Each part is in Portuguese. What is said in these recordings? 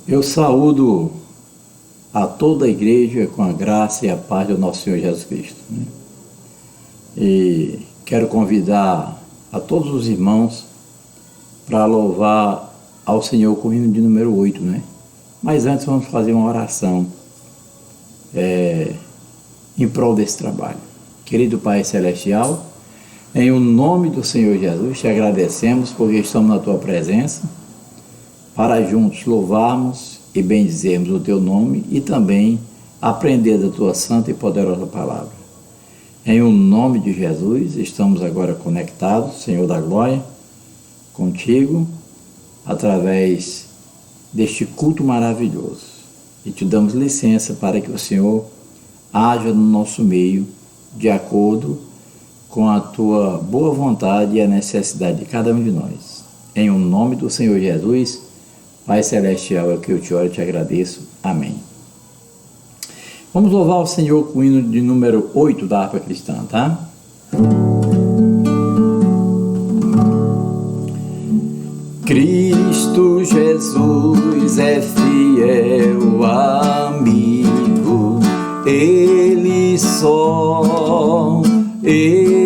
Eu saúdo a toda a igreja com a graça e a paz do nosso Senhor Jesus Cristo. E quero convidar a todos os irmãos para louvar ao Senhor com o hino de número 8, Mas antes vamos fazer uma oração em prol desse trabalho. Querido Pai Celestial, em o nome do Senhor Jesus, te agradecemos porque estamos na Tua presença, para juntos louvarmos e bendizermos o Teu nome e também aprender da Tua santa e poderosa palavra. Em o nome de Jesus, estamos agora conectados, Senhor da glória, contigo, através deste culto maravilhoso. E te damos licença para que o Senhor haja no nosso meio, de acordo com a Tua boa vontade e a necessidade de cada um de nós. Em o nome do Senhor Jesus, Pai Celestial, é o que eu te oro e te agradeço. Amém. Vamos louvar o Senhor com o hino de número 8 da harpa cristã, tá? Cristo Jesus é fiel amigo, Ele só, e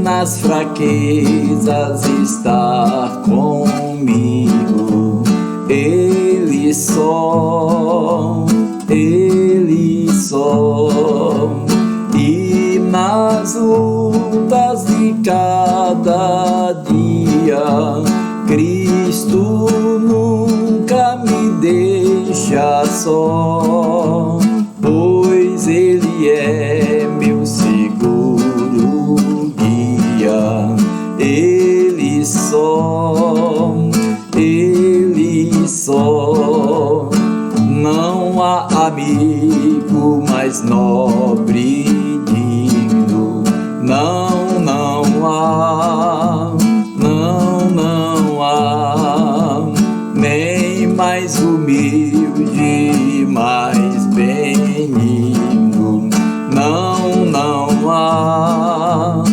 nas fraquezas está comigo, Ele só, e nas lutas de cada dia, Cristo nunca me deixa só, pois Ele é meu seguro guia, Ele só, não há amigo mais nobre e digno, não há, nem mais humilde, mais benigno, não há,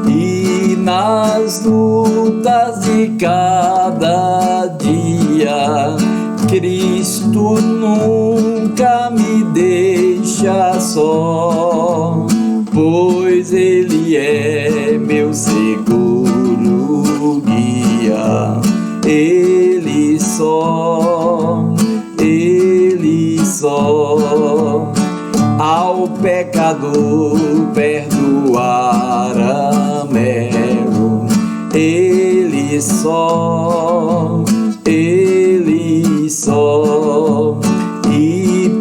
e nas lutas de cada dia, Cristo nunca me deixa só, pois Ele é meu seguro guia, Ele só, ao pecador perdoar amero, Ele só, e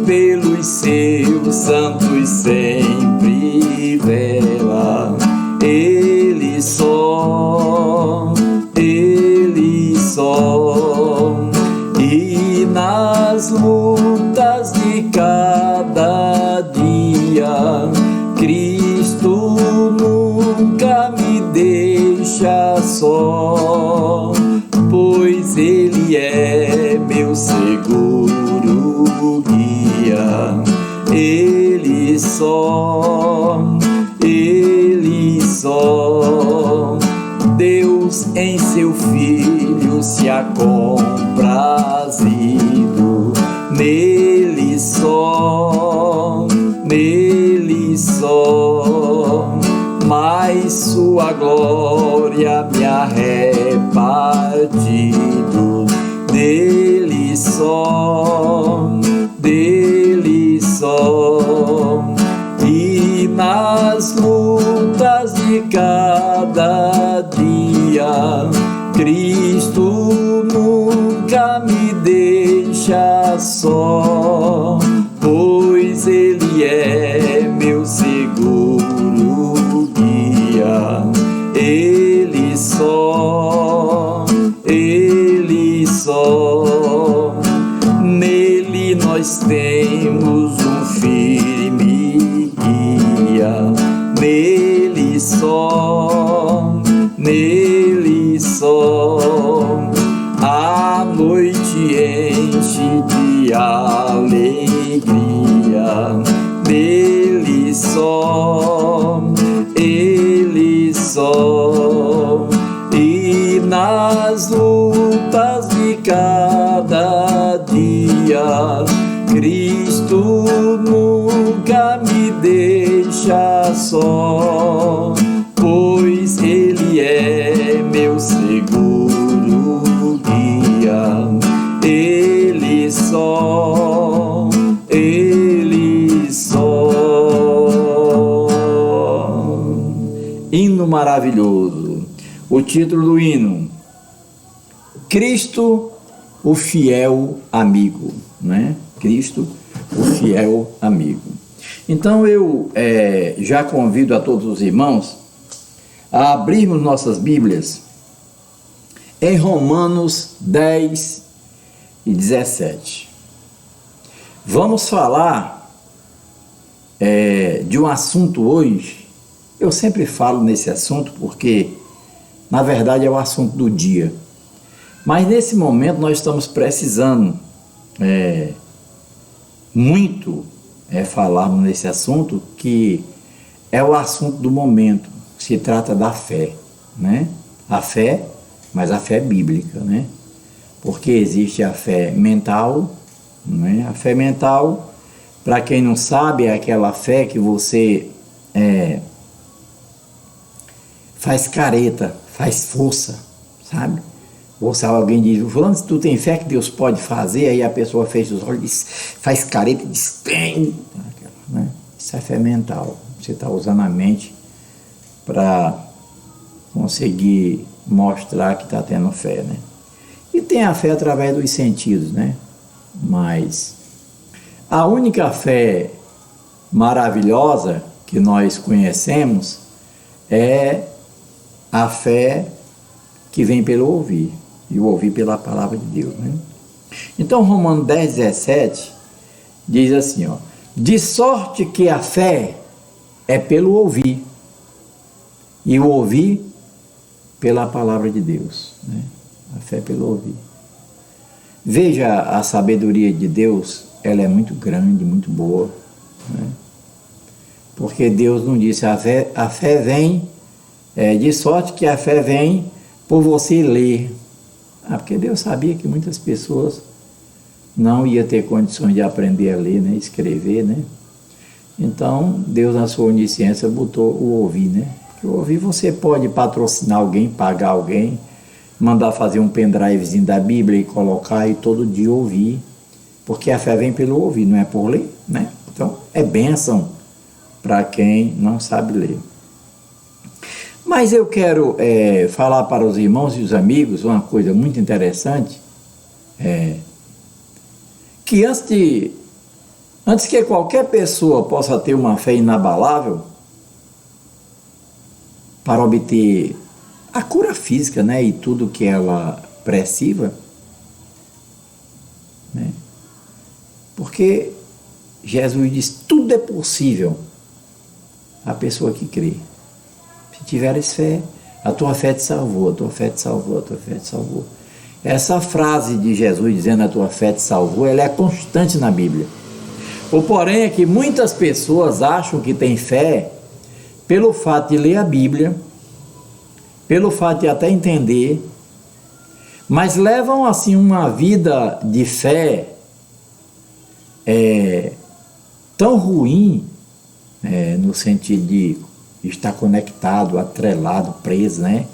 pelos seus santos sempre vela, Ele só, e nas lutas de cada dia, Cristo nunca me deixa só, pois Ele é meu seguro guia, Ele só, Deus em seu Filho se ha comprazido, nele só, mas sua glória me ha repartido, dele só, e nas lutas de cada dia, Cristo nunca me deixa só, pois Ele é meu seguro guia, Ele só, nele nós temos um firme guia, nele só, a noite enche de alegria, nele só, Ele só, Cristo nunca me deixa só, pois Ele é meu seguro guia. Ele só. Hino maravilhoso. O título do hino: Cristo, o fiel amigo, né? Cristo, o fiel amigo. Então eu já convido a todos os irmãos a abrirmos nossas Bíblias em Romanos 10 e 17. Vamos falar de um assunto hoje. Eu sempre falo nesse assunto porque, na verdade, é o assunto do dia. Mas nesse momento nós estamos precisando muito falarmos nesse assunto, que é o assunto do momento. Se trata da fé, né? A fé, mas a fé bíblica, né? Porque existe a fé mental, né? A fé mental, para quem não sabe, é aquela fé que você faz careta, faz força, sabe? Ou se alguém diz, fulano, se tu tem fé que Deus pode fazer, aí a pessoa fecha os olhos, faz careta e diz, tem, né? Isso é fé mental. Você está usando a mente para conseguir mostrar que está tendo fé, né? E tem a fé através dos sentidos, né? Mas a única fé maravilhosa que nós conhecemos é a fé que vem pelo ouvir, e o ouvir pela palavra de Deus, né? Então, Romanos 10, 17 diz assim, ó: de sorte que a fé é pelo ouvir, e o ouvir pela palavra de Deus, né? A fé é pelo ouvir. Veja, a sabedoria de Deus, ela é muito grande, muito boa, né? Porque Deus não disse, a fé vem, de sorte que a fé vem por você ler. Porque Deus sabia que muitas pessoas não iam ter condições de aprender a ler, né, escrever, né? Então, Deus, na sua onisciência, botou o ouvir, né? Porque o ouvir, você pode patrocinar alguém, pagar alguém, mandar fazer um pendrivezinho da Bíblia e colocar e todo dia ouvir, porque a fé vem pelo ouvir, não é por ler, né? Então, é bênção para quem não sabe ler. Mas eu quero falar para os irmãos e os amigos uma coisa muito interessante, que antes que qualquer pessoa possa ter uma fé inabalável para obter a cura física, né, e tudo que ela precisa, né? Porque Jesus diz, tudo é possível à pessoa que crê. Se tiveres fé, a tua fé te salvou, a tua fé te salvou, a tua fé te salvou. Essa frase de Jesus dizendo a tua fé te salvou, ela é constante na Bíblia. O porém é que muitas pessoas acham que têm fé pelo fato de ler a Bíblia, pelo fato de até entender, mas levam assim uma vida de fé tão ruim, no sentido de estar conectado, atrelado, preso, né?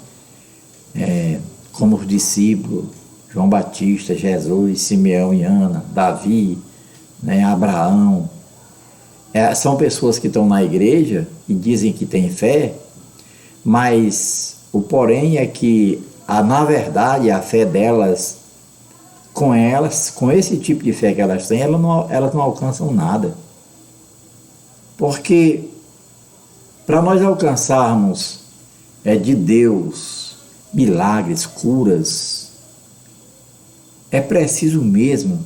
Como os discípulos, João Batista, Jesus, Simeão e Ana, Davi, né? Abraão. São pessoas que estão na igreja e dizem que têm fé, mas o porém é que, na verdade, a fé delas, com esse tipo de fé que elas têm, elas não alcançam nada. Porque para nós alcançarmos de Deus milagres, curas, é preciso mesmo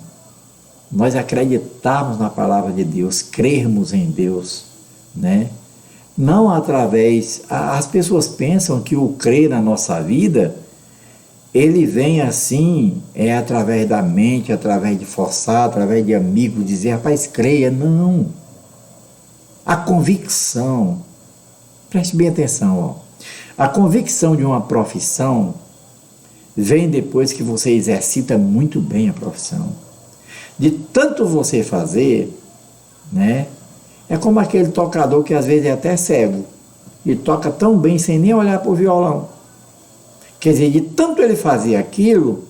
nós acreditarmos na palavra de Deus, crermos em Deus, né? Não através... As pessoas pensam que o crer na nossa vida, ele vem assim, através da mente, através de forçar, através de amigos, dizer, rapaz, creia. Não. A convicção, preste bem atenção, ó. A convicção de uma profissão vem depois que você exercita muito bem a profissão. de tanto você fazer, né? É como aquele tocador que às vezes é até cego e toca tão bem sem nem olhar para o violão. Quer dizer, de tanto ele fazer aquilo,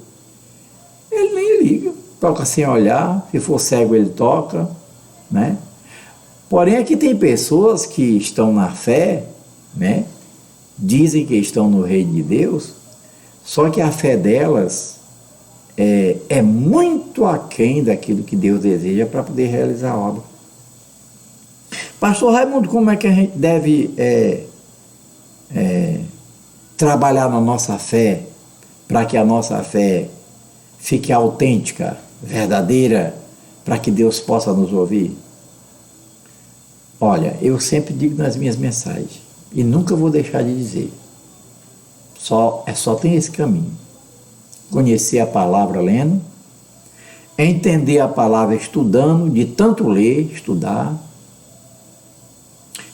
ele nem liga, toca sem olhar, se for cego ele toca, né? Porém, aqui tem pessoas que estão na fé, né? Dizem que estão no reino de Deus, só que a fé delas é muito aquém daquilo que Deus deseja para poder realizar a obra. Pastor Raimundo, como é que a gente deve trabalhar na nossa fé para que a nossa fé fique autêntica, verdadeira, para que Deus possa nos ouvir? Olha, eu sempre digo nas minhas mensagens, e nunca vou deixar de dizer, só tem esse caminho: conhecer a palavra lendo, entender a palavra estudando, de tanto ler, estudar,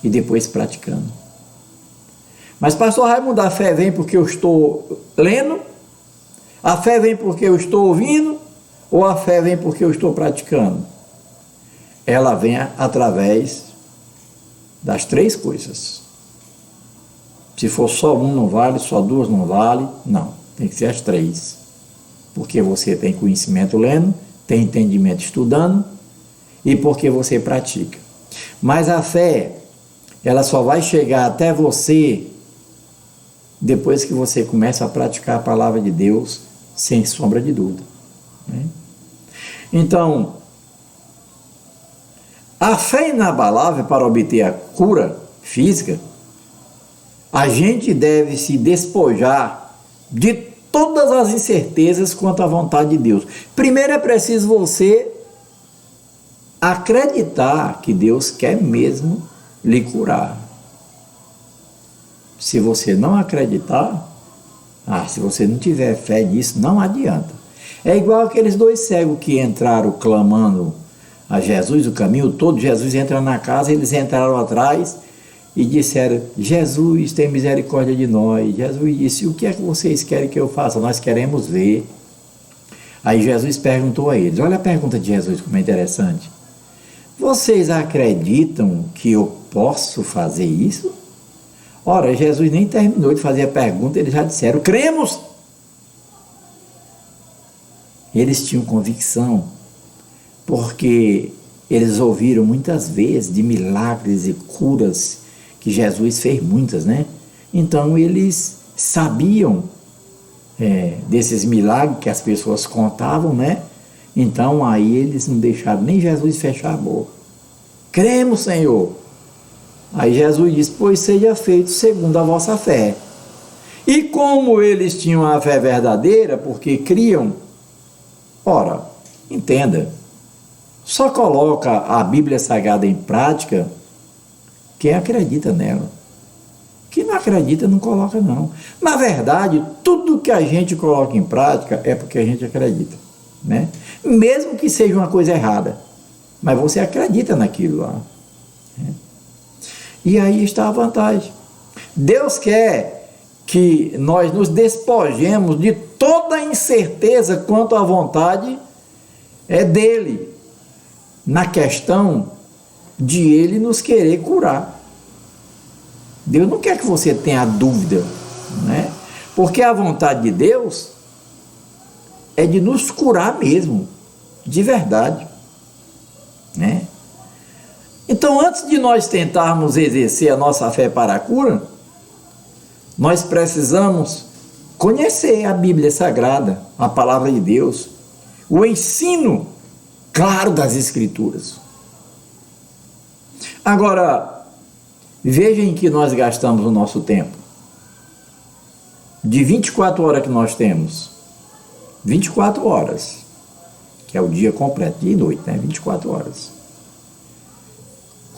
e depois praticando. Mas, pastor Raimundo, a fé vem porque eu estou lendo? A fé vem porque eu estou ouvindo? Ou a fé vem porque eu estou praticando? Ela vem através das três coisas. Se for só um não vale, só duas não vale, não, tem que ser as três. Porque você tem conhecimento lendo, tem entendimento estudando e porque você pratica. Mas a fé, ela só vai chegar até você depois que você começa a praticar a palavra de Deus sem sombra de dúvida, né? Então, a fé inabalável para obter a cura física, a gente deve se despojar de todas as incertezas quanto à vontade de Deus. Primeiro é preciso você acreditar que Deus quer mesmo lhe curar. Se você não acreditar, se você não tiver fé nisso, não adianta. É igual aqueles dois cegos que entraram clamando a Jesus, o caminho todo. Jesus entra na casa, eles entraram atrás e disseram: Jesus, tem misericórdia de nós. Jesus disse: o que é que vocês querem que eu faça? Nós queremos ver. Aí Jesus perguntou a eles, olha a pergunta de Jesus, como é interessante: vocês acreditam que eu posso fazer isso? Ora, Jesus nem terminou de fazer a pergunta, eles já disseram: cremos. Eles tinham convicção, porque eles ouviram muitas vezes de milagres e curas que Jesus fez, muitas, né? Então eles sabiam desses milagres que as pessoas contavam, né? Então aí eles não deixaram nem Jesus fechar a boca. Cremos, Senhor. Aí Jesus disse: pois seja feito segundo a vossa fé. E como eles tinham a fé verdadeira, porque criam, ora, entenda, só coloca a Bíblia Sagrada em prática quem acredita nela. Quem não acredita não coloca, não. Na verdade, tudo que a gente coloca em prática é porque a gente acredita, né? Mesmo que seja uma coisa errada, mas você acredita naquilo lá, né? E aí está a vantagem. Deus quer que nós nos despojemos de toda a incerteza quanto à vontade dele, na questão de ele nos querer curar. Deus não quer que você tenha dúvida, né? Porque a vontade de Deus é de nos curar mesmo, de verdade, né? Então, antes de nós tentarmos exercer a nossa fé para a cura, nós precisamos conhecer a Bíblia Sagrada, a palavra de Deus, o ensino claro das Escrituras. Agora, veja em que nós gastamos o nosso tempo. De 24 horas que nós temos, 24 horas, que é o dia completo, dia e noite, né? 24 horas.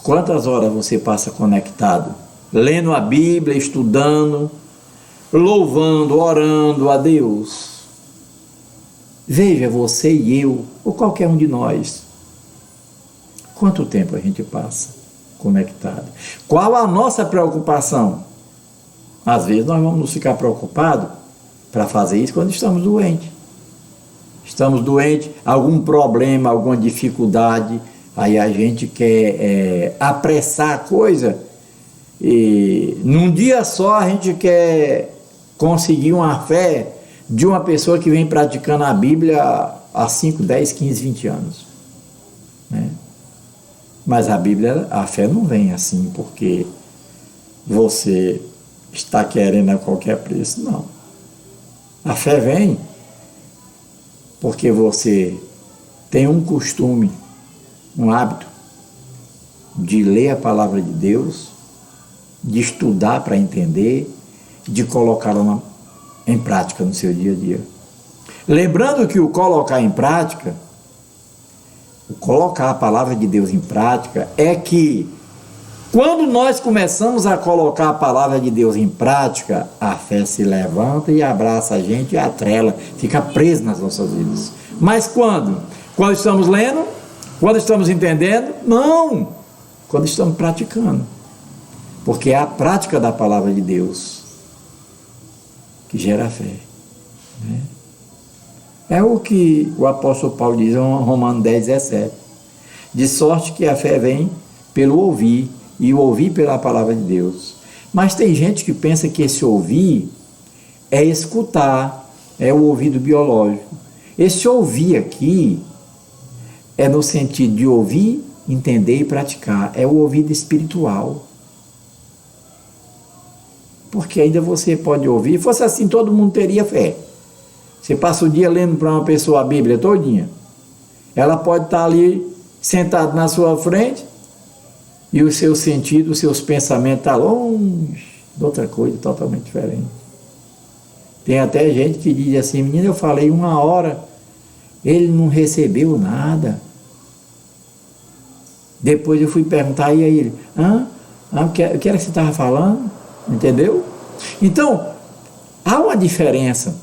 Quantas horas você passa conectado? Lendo a Bíblia, estudando, louvando, orando a Deus. Veja, você e eu, ou qualquer um de nós, quanto tempo a gente passa conectado? Qual a nossa preocupação? Às vezes nós vamos ficar preocupados para fazer isso quando estamos doentes. estamos doentes, algum problema, alguma dificuldade, aí a gente quer apressar a coisa e num dia só a gente quer conseguir uma fé de uma pessoa que vem praticando a Bíblia há 5, 10, 15, 20 anos, né? Mas a Bíblia, a fé não vem assim porque você está querendo a qualquer preço, não. A fé vem porque você tem um costume, um hábito de ler a palavra de Deus, de estudar para entender, de colocá-la em prática no seu dia a dia. Lembrando que o colocar em prática, o colocar a palavra de Deus em prática, é que quando nós começamos a colocar a palavra de Deus em prática, a fé se levanta e abraça a gente e atrela, fica presa nas nossas vidas. Mas quando? Quando estamos lendo? Quando estamos entendendo? Não! Quando estamos praticando. Porque é a prática da palavra de Deus que gera fé, né? É o que o apóstolo Paulo diz em Romanos 10, 17. De sorte que a fé vem pelo ouvir, e o ouvir pela palavra de Deus. Mas tem gente que pensa que esse ouvir é escutar, é o ouvido biológico. Esse ouvir aqui é no sentido de ouvir, entender e praticar. É o ouvido espiritual. Porque ainda você pode ouvir. Se fosse assim, todo mundo teria fé. Você passa o dia lendo para uma pessoa a Bíblia todinha. Ela pode estar ali sentada na sua frente e os seus sentidos, os seus pensamentos estão longe de outra coisa totalmente diferente. Tem até gente que diz assim: menina, eu falei 1 hora, ele não recebeu nada. Depois eu fui perguntar, e aí ele, o que era que você estava falando? Entendeu? Então, há uma diferença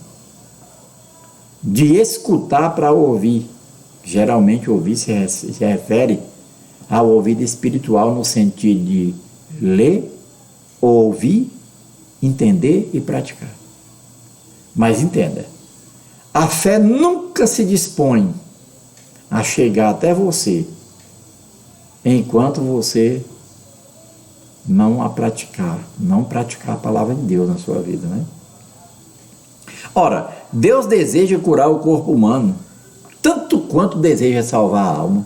de escutar para ouvir. Geralmente ouvir se refere ao ouvido espiritual no sentido de ler, ouvir, entender e praticar. Mas entenda, a fé nunca se dispõe a chegar até você enquanto você não praticar a palavra de Deus na sua vida, né? Ora, Deus deseja curar o corpo humano, tanto quanto deseja salvar a alma.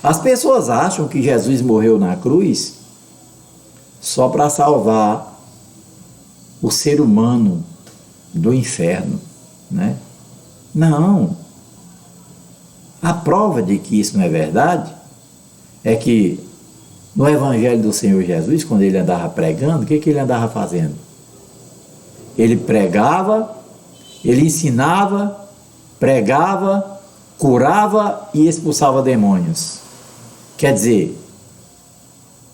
As pessoas acham que Jesus morreu na cruz só para salvar o ser humano do inferno, né? Não. A prova de que isso não é verdade é que no Evangelho do Senhor Jesus, quando ele andava pregando, o que ele andava fazendo? Ele pregava, ele ensinava, pregava, curava e expulsava demônios. Quer dizer,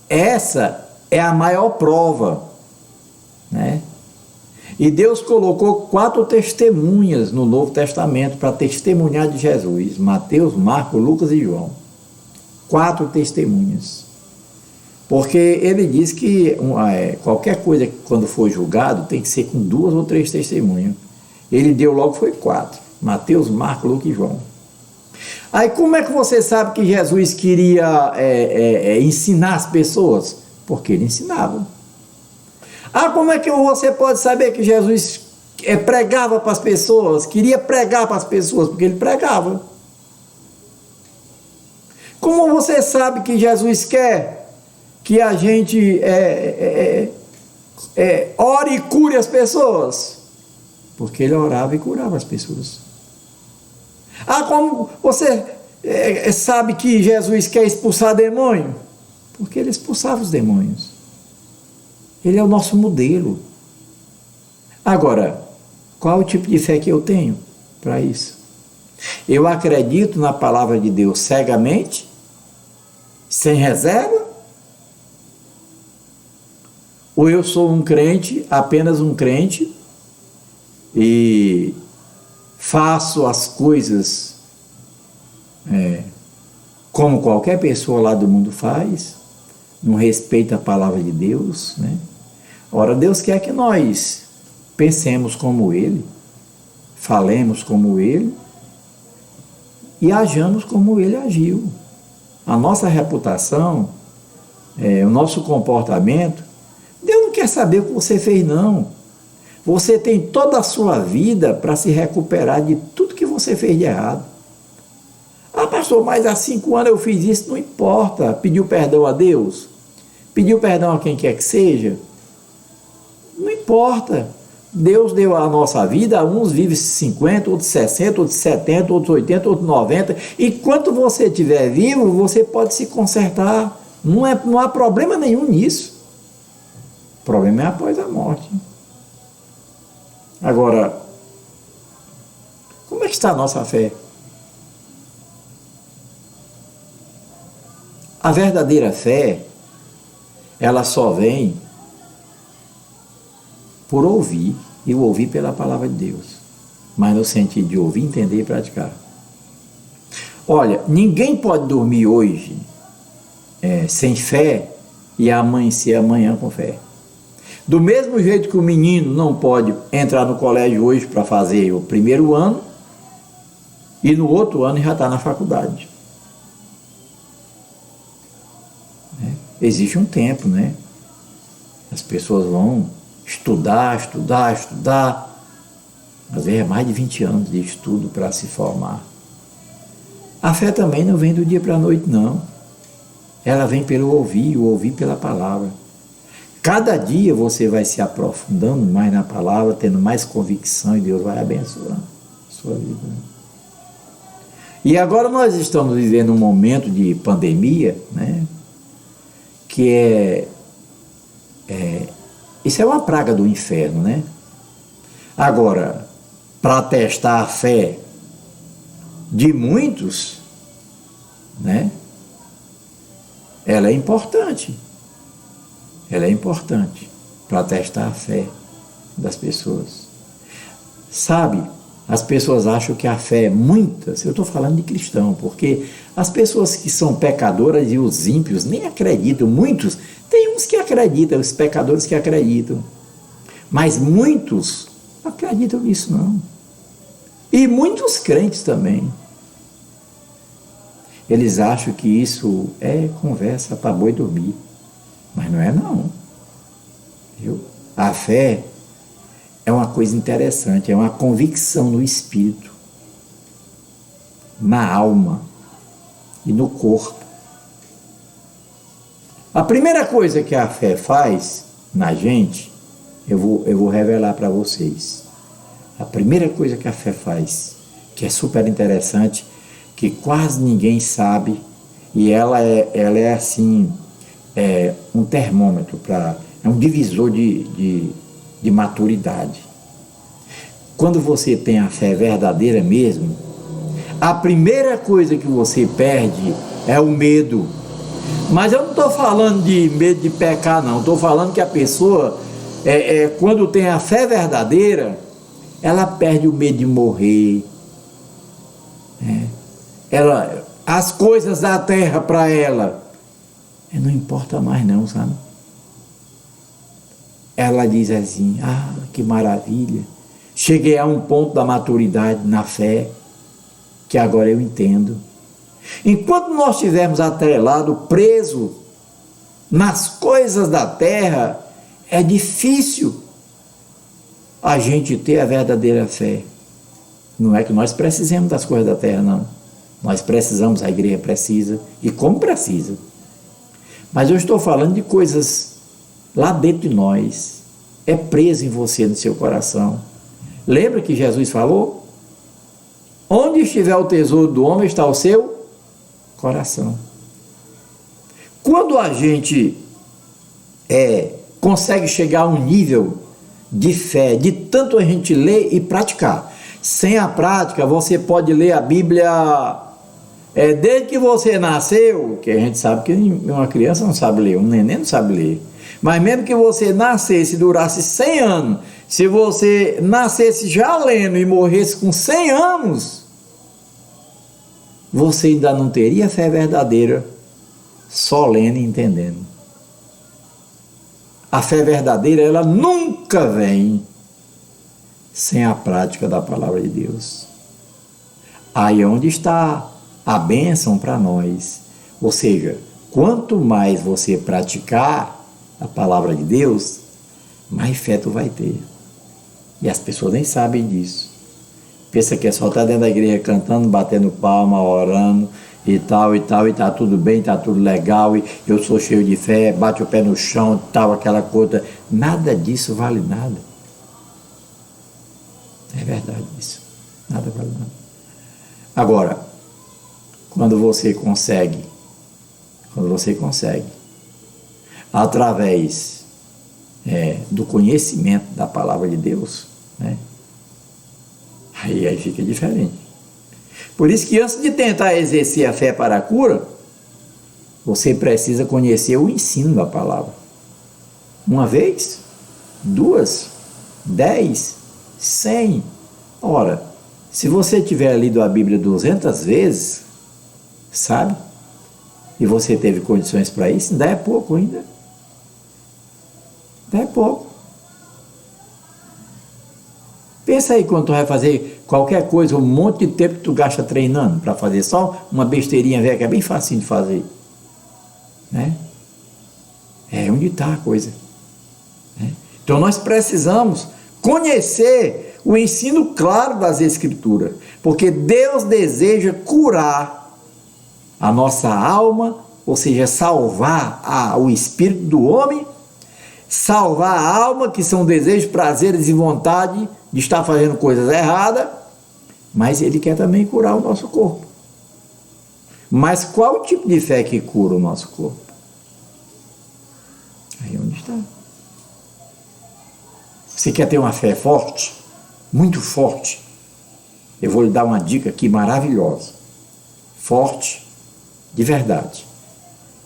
essa é a maior prova, né? E Deus colocou 4 testemunhas no Novo Testamento para testemunhar de Jesus: Mateus, Marcos, Lucas e João. 4 testemunhas. Porque ele diz que qualquer coisa que quando for julgado tem que ser com 2 ou 3 testemunhas. Ele deu logo, foi 4. Mateus, Marcos, Lucas e João. Aí como é que você sabe que Jesus queria ensinar as pessoas? Porque ele ensinava. Como é que você pode saber que Jesus pregava para as pessoas? Queria pregar para as pessoas? Porque ele pregava. Como você sabe que Jesus quer que a gente ore e cure as pessoas? Porque ele orava e curava as pessoas. Como você sabe que Jesus quer expulsar demônio? Porque ele expulsava os demônios. Ele é o nosso modelo. Agora, qual o tipo de fé que eu tenho para isso? Eu acredito na palavra de Deus cegamente, sem reserva? Ou eu sou um crente, apenas um crente, e faço as coisas como qualquer pessoa lá do mundo faz, não respeita a palavra de Deus, né? Ora, Deus quer que nós pensemos como Ele, falemos como ele e hajamos como ele agiu. A nossa reputação, o nosso comportamento, Deus não quer saber o que você fez, não. Você tem toda a sua vida para se recuperar de tudo que você fez de errado. Ah, pastor, mas há 5 anos eu fiz isso, não importa. Pediu perdão a Deus? Pediu perdão a quem quer que seja? Não importa. Deus deu a nossa vida, uns vivem 50, outros 60, outros 70, outros 80, outros 90. E quanto você estiver vivo, você pode se consertar. Não há problema nenhum nisso. O problema é após a morte. Agora, como é que está a nossa fé? A verdadeira fé, ela só vem por ouvir, e ouvir pela palavra de Deus, mas no sentido de ouvir, entender e praticar. Olha, ninguém pode dormir hoje sem fé e amanhecer amanhã com fé. Do mesmo jeito que o menino não pode entrar no colégio hoje para fazer o primeiro ano e no outro ano já está na faculdade. Existe um tempo, né? As pessoas vão estudar. Às vezes é mais de 20 anos de estudo para se formar. A fé também não vem do dia para a noite, não. Ela vem pelo ouvir, o ouvir pela palavra. Cada dia você vai se aprofundando mais na palavra, tendo mais convicção e Deus vai abençoando a sua vida. E agora nós estamos vivendo um momento de pandemia, né? Que isso é uma praga do inferno, né? Agora, para testar a fé de muitos, né? Ela é importante. Ela é importante para testar a fé das pessoas. Sabe, as pessoas acham que a fé é muitas, eu estou falando de cristão, porque as pessoas que são pecadoras e os ímpios nem acreditam, muitos, tem uns que acreditam, os pecadores que acreditam, mas muitos não acreditam nisso não. E muitos crentes também. Eles acham que isso é conversa para boi dormir. Mas não é não. Viu? A fé é uma coisa interessante, é uma convicção no espírito, na alma e no corpo. A primeira coisa que a fé faz na gente, eu vou revelar para vocês. A primeira coisa que a fé faz, que é super interessante, que quase ninguém sabe, e ela é assim, um termômetro, é um divisor de maturidade. Quando você tem a fé verdadeira mesmo, a primeira coisa que você perde é o medo. Mas eu não estou falando de medo de pecar, não. Estou falando que a pessoa, quando tem a fé verdadeira, ela perde o medo de morrer. As coisas da terra para ela não importa mais não, sabe? Ela diz assim, que maravilha, cheguei a um ponto da maturidade na fé, que agora eu entendo. Enquanto nós estivermos atrelados, presos nas coisas da terra, é difícil a gente ter a verdadeira fé. Não é que nós precisemos das coisas da terra, não. Nós precisamos, a igreja precisa, e como precisa. Mas eu estou falando de coisas lá dentro de nós, é preso em você, no seu coração. Lembra que Jesus falou? Onde estiver o tesouro do homem, está o seu coração. Quando a gente consegue chegar a um nível de fé, de tanto a gente ler e praticar. Sem a prática, você pode ler a Bíblia desde que você nasceu, que a gente sabe que uma criança não sabe ler, um neném não sabe ler. Mas mesmo que você nascesse e durasse 100 anos, se você nascesse já lendo e morresse com 100 anos, você ainda não teria fé verdadeira só lendo e entendendo. A fé verdadeira, ela nunca vem sem a prática da palavra de Deus. Aí é onde está a bênção para nós. Ou seja, quanto mais você praticar a palavra de Deus, mais fé tu vai ter. E as pessoas nem sabem disso. Pensa que é só estar dentro da igreja cantando, batendo palma, orando e tal, e tá tudo bem, tá tudo legal, e eu sou cheio de fé, bate o pé no chão, tal, aquela coisa. Nada disso vale nada. É verdade isso. Nada vale nada. Agora, quando você consegue, através do conhecimento da palavra de Deus, né? Aí fica diferente. Por isso que antes de tentar exercer a fé para a cura, você precisa conhecer o ensino da palavra. Uma vez, 2, 10, 100. Ora, se você tiver lido a Bíblia 200 vezes, sabe? E você teve condições para isso, ainda é pouco ainda. Ainda é pouco. Pensa aí quando tu vai fazer qualquer coisa, um monte de tempo que tu gasta treinando para fazer só uma besteirinha velha que é bem facinho de fazer, né? É onde está a coisa, né? Então nós precisamos conhecer o ensino claro das Escrituras, porque Deus deseja curar a nossa alma, ou seja, salvar o espírito do homem, salvar a alma, que são desejos, prazeres e vontade de estar fazendo coisas erradas, mas Ele quer também curar o nosso corpo. Mas qual o tipo de fé que cura o nosso corpo? Aí onde está. Você quer ter uma fé forte? Muito forte? Eu vou lhe dar uma dica aqui maravilhosa. Forte, de verdade.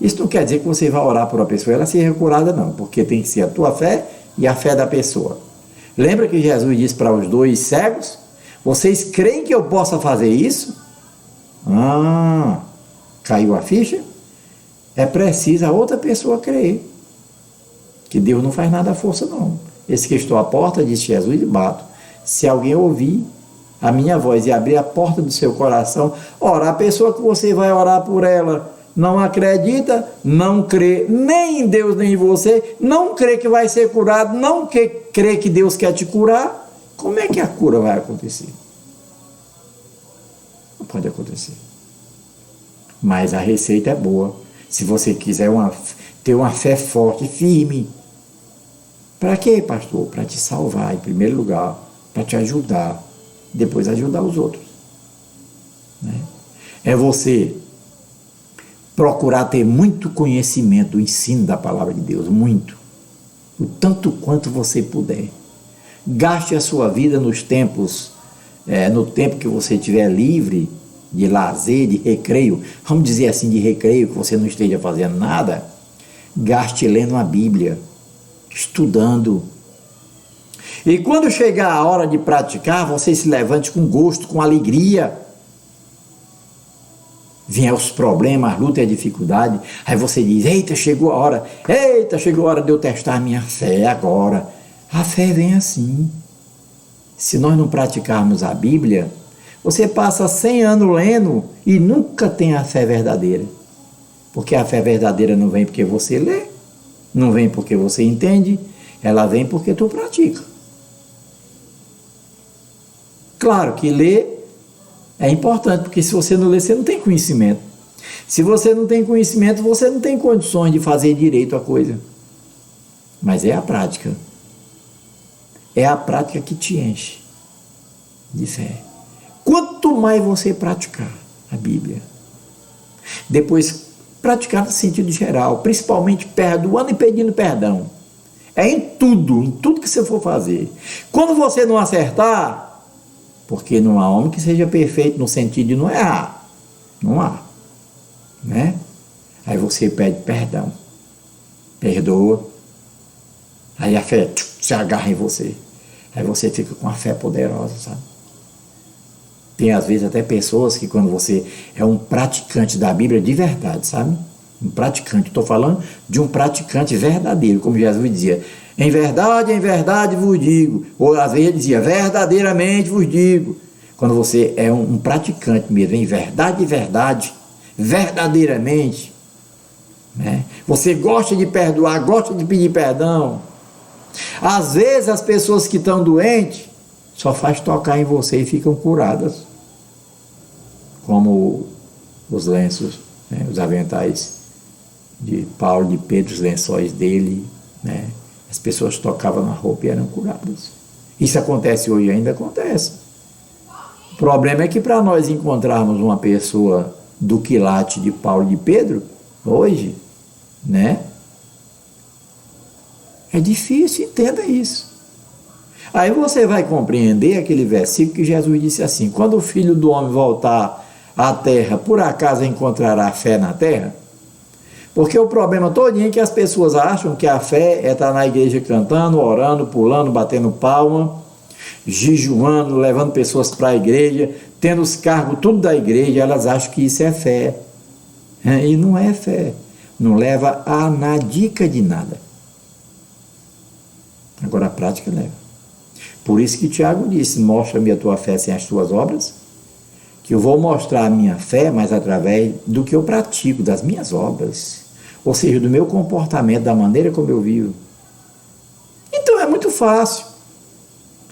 Isso não quer dizer que você vai orar por uma pessoa e ela seja curada, não, porque tem que ser a tua fé e a fé da pessoa. Lembra que Jesus disse para os 2 cegos: vocês creem que eu possa fazer isso? Caiu a ficha? É preciso a outra pessoa crer. Que Deus não faz nada à força, não. Esse que estou à porta, disse Jesus, e bato. Se alguém ouvir a minha voz e abrir a porta do seu coração, ora, a pessoa que você vai orar por ela não acredita, não crê nem em Deus nem em você, não crê que vai ser curado, não crê que Deus quer te curar, como é que a cura vai acontecer? Não pode acontecer. Mas a receita é boa. Se você quiser ter uma fé forte, firme. Para quê, pastor? Para te salvar, em primeiro lugar, para te ajudar, depois ajudar os outros, né? É você procurar ter muito conhecimento do ensino da palavra de Deus, muito, o tanto quanto você puder. Gaste a sua vida nos tempos, no tempo que você estiver livre, de lazer, de recreio, vamos dizer assim, de recreio, que você não esteja fazendo nada, gaste lendo a Bíblia, estudando. E quando chegar a hora de praticar, você se levante com gosto, com alegria. Vinha os problemas, a luta e a dificuldade, aí você diz: eita, chegou a hora de eu testar a minha fé agora. A fé vem assim. Se nós não praticarmos a Bíblia, você passa 100 anos lendo e nunca tem a fé verdadeira. Porque a fé verdadeira não vem porque você lê, não vem porque você entende, ela vem porque tu pratica. Claro que ler é importante, porque se você não lê, você não tem conhecimento. Se você não tem conhecimento, você não tem condições de fazer direito a coisa. Mas é a prática. É a prática que te enche de fé. Quanto mais você praticar a Bíblia, depois praticar no sentido geral, principalmente perdoando e pedindo perdão. É em tudo que você for fazer. Quando você não acertar, porque não há homem que seja perfeito no sentido de não errar. Não há. Né? Aí você pede perdão. Perdoa. Aí a fé se agarra em você. Aí você fica com a fé poderosa, sabe? Tem às vezes até pessoas que quando você é um praticante da Bíblia de verdade, sabe? Um praticante, estou falando de um praticante verdadeiro, como Jesus dizia, em verdade vos digo, ou às vezes ele dizia, verdadeiramente vos digo. Quando você é um praticante mesmo, em verdade, verdadeiramente, né? Você gosta de perdoar, gosta de pedir perdão. Às vezes as pessoas que estão doentes, só faz tocar em você e ficam curadas. Como os lenços, né? Os aventais de Paulo, de Pedro, os lençóis dele, né? As pessoas tocavam na roupa e eram curadas. Isso acontece hoje, ainda acontece. O problema é que para nós encontrarmos uma pessoa do quilate de Paulo e de Pedro, hoje, né? É difícil, entenda isso. Aí você vai compreender aquele versículo que Jesus disse assim, quando o Filho do Homem voltar à terra, por acaso encontrará fé na terra? Porque o problema todinho é que as pessoas acham que a fé é estar na igreja cantando, orando, pulando, batendo palma, jejuando, levando pessoas para a igreja, tendo os cargos tudo da igreja, elas acham que isso é fé. E não é fé. Não leva a nadica de nada. Agora a prática leva. Por isso que Tiago disse, mostra-me a tua fé sem as tuas obras, que eu vou mostrar a minha fé, mas através do que eu pratico, das minhas obras. Ou seja, do meu comportamento, da maneira como eu vivo. Então é muito fácil.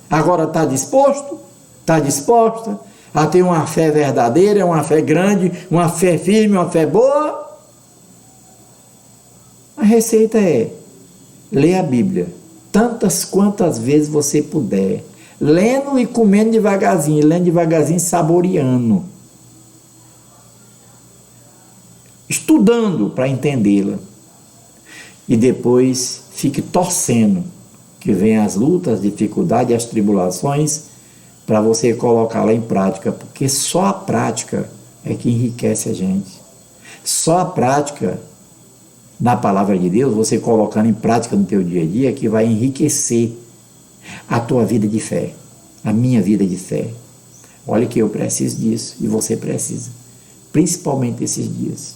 Agora está disposto, está disposta a ter uma fé verdadeira, uma fé grande, uma fé firme, uma fé boa? A receita é ler a Bíblia tantas quantas vezes você puder, lendo e comendo devagarzinho, lendo devagarzinho, saboreando, estudando para entendê-la, e depois fique torcendo que venham as lutas, as dificuldades, as tribulações, para você colocá-la em prática, porque só a prática é que enriquece a gente. Só a prática da palavra de Deus, você colocando em prática no teu dia a dia, que vai enriquecer a tua vida de fé, a minha vida de fé. Olha que eu preciso disso e você precisa, principalmente esses dias.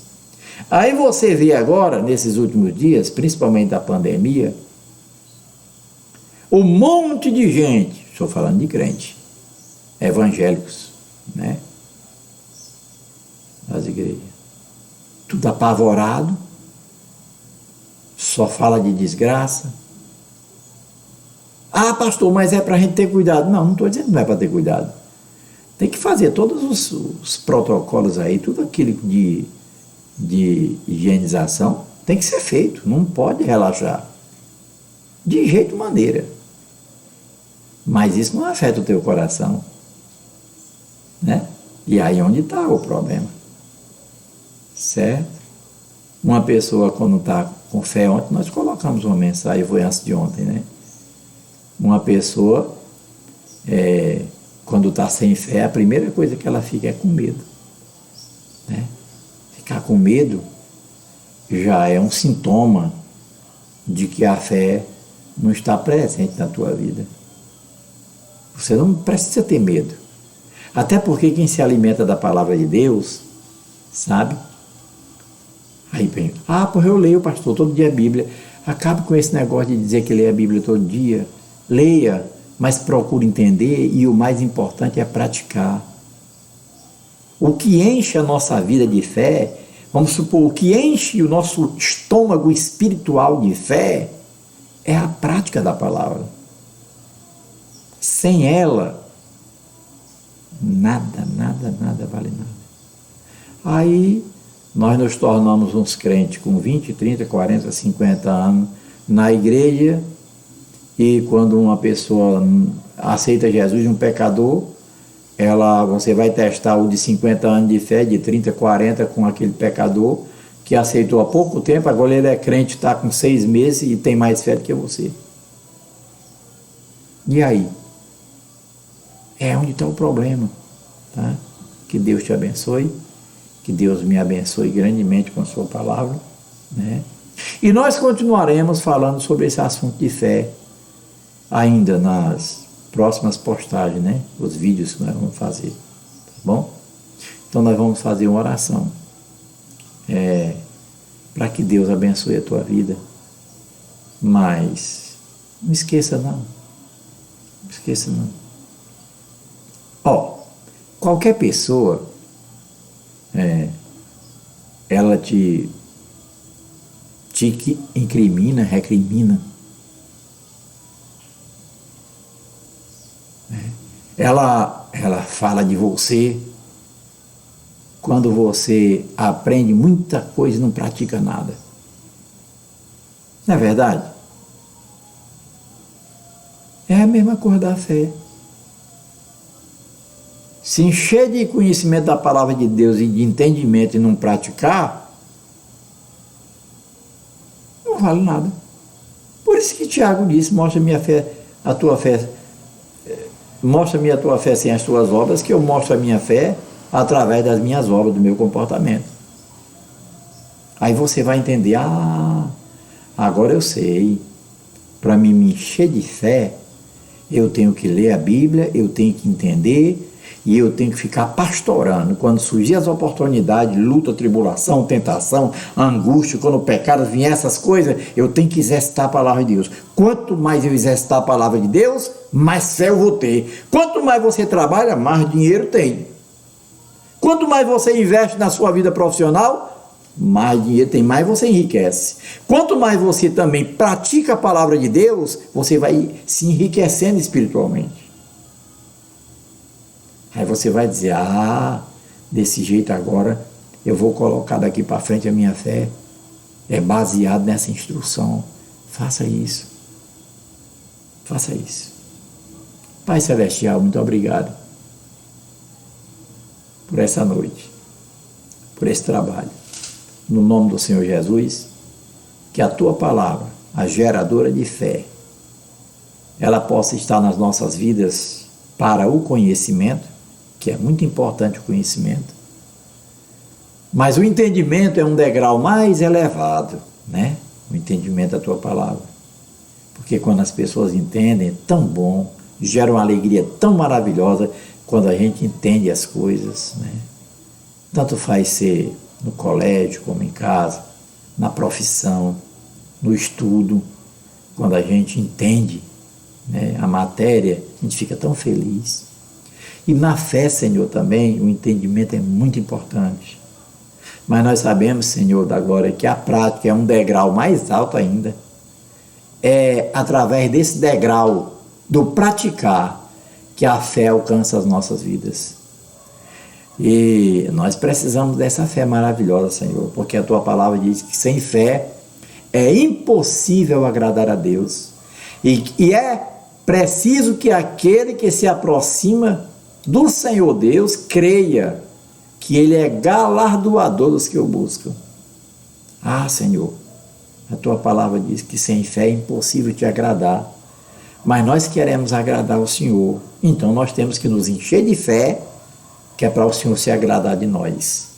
Aí você vê agora, nesses últimos dias, principalmente da pandemia, um monte de gente, estou falando de crente, evangélicos, né? Nas igrejas, tudo apavorado, só fala de desgraça. Ah, pastor, mas é para a gente ter cuidado. Não estou dizendo que não é para ter cuidado. Tem que fazer todos os protocolos aí, tudo aquilo de higienização, tem que ser feito, não pode relaxar. De jeito maneira. Mas isso não afeta o teu coração. Né? E aí onde está o problema. Certo? Uma pessoa quando está com fé, ontem nós colocamos uma mensagem, foi antes de ontem, né? Uma pessoa, quando está sem fé, a primeira coisa que ela fica é com medo. Né? Ficar com medo já é um sintoma de que a fé não está presente na tua vida. Você não precisa ter medo. Até porque quem se alimenta da palavra de Deus, sabe? Aí vem, porque eu leio, pastor, todo dia a Bíblia. Acabe com esse negócio de dizer que lê a Bíblia todo dia. Leia, mas procure entender e o mais importante é praticar. O que enche a nossa vida de fé, vamos supor, o que enche o nosso estômago espiritual de fé é a prática da palavra. Sem ela, nada vale nada. Aí nós nos tornamos uns crentes com 20, 30, 40, 50 anos na igreja, e quando uma pessoa aceita Jesus, um pecador, você vai testar o de 50 anos de fé, de 30, 40 com aquele pecador que aceitou há pouco tempo, agora ele é crente, está com 6 meses e tem mais fé do que você. E aí? É onde está o problema. Tá? Que Deus te abençoe, que Deus me abençoe grandemente com a sua palavra, né? E nós continuaremos falando sobre esse assunto de fé ainda nas próximas postagens, né? Os vídeos que nós vamos fazer, tá bom? Então nós vamos fazer uma oração. para que Deus abençoe a tua vida. Mas não esqueça não. Não esqueça não. Ó, qualquer pessoa, ela te incrimina, recrimina. Ela fala de você quando você aprende muita coisa e não pratica nada. Não é verdade? É a mesma coisa da fé. Se encher de conhecimento da palavra de Deus e de entendimento e não praticar, não vale nada. Por isso que Tiago disse, mostra-me a tua fé, mostra-me a tua fé sem as tuas obras, que eu mostro a minha fé através das minhas obras, do meu comportamento. Aí você vai entender, agora eu sei, para mim me encher de fé, eu tenho que ler a Bíblia, eu tenho que entender, e eu tenho que ficar pastorando. Quando surgir as oportunidades, luta, tribulação, tentação, angústia, quando o pecado vier, essas coisas, eu tenho que exercitar a palavra de Deus. Quanto mais eu exercitar a palavra de Deus, mais fé eu vou ter. Quanto mais você trabalha, mais dinheiro tem. Quanto mais você investe na sua vida profissional, mais dinheiro tem, mais você enriquece. Quanto mais você também pratica a palavra de Deus, você vai se enriquecendo espiritualmente. Aí você vai dizer, desse jeito agora eu vou colocar daqui para frente a minha fé, é baseado nessa instrução. Faça isso. Faça isso. Pai Celestial, muito obrigado por essa noite, por esse trabalho. No nome do Senhor Jesus, que a tua palavra, a geradora de fé, ela possa estar nas nossas vidas para o conhecimento, que é muito importante o conhecimento, mas o entendimento é um degrau mais elevado, né? O entendimento da tua palavra, porque quando as pessoas entendem, é tão bom, gera uma alegria tão maravilhosa quando a gente entende as coisas, né? Tanto faz ser no colégio como em casa, na profissão, no estudo, quando a gente entende, né, a matéria, a gente fica tão feliz. E na fé, Senhor, também, o entendimento é muito importante. Mas nós sabemos, Senhor da glória, que a prática é um degrau mais alto ainda. É através desse degrau do praticar que a fé alcança as nossas vidas. E nós precisamos dessa fé maravilhosa, Senhor, porque a tua palavra diz que sem fé é impossível agradar a Deus. E é preciso que aquele que se aproxima do Senhor Deus creia que Ele é galardoador dos que o buscam. Senhor, a tua palavra diz que sem fé é impossível te agradar, mas nós queremos agradar o Senhor, então nós temos que nos encher de fé, que é para o Senhor se agradar de nós.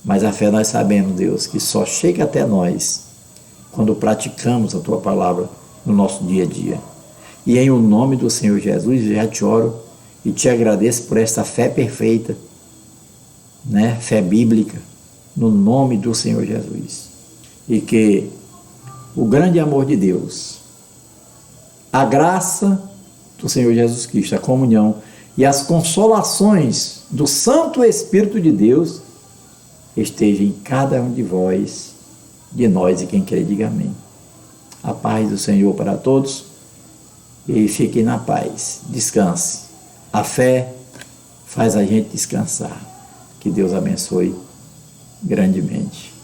Mas a fé nós sabemos, Deus, que só chega até nós quando praticamos a tua palavra no nosso dia a dia. E em o nome do Senhor Jesus, eu já te oro e te agradeço por esta fé perfeita, né? Fé bíblica, no nome do Senhor Jesus. E que o grande amor de Deus, a graça do Senhor Jesus Cristo, a comunhão e as consolações do Santo Espírito de Deus esteja em cada um de vós, de nós, e quem crê, diga amém. A paz do Senhor para todos e fique na paz, descanse. A fé faz a gente descansar. Que Deus abençoe grandemente.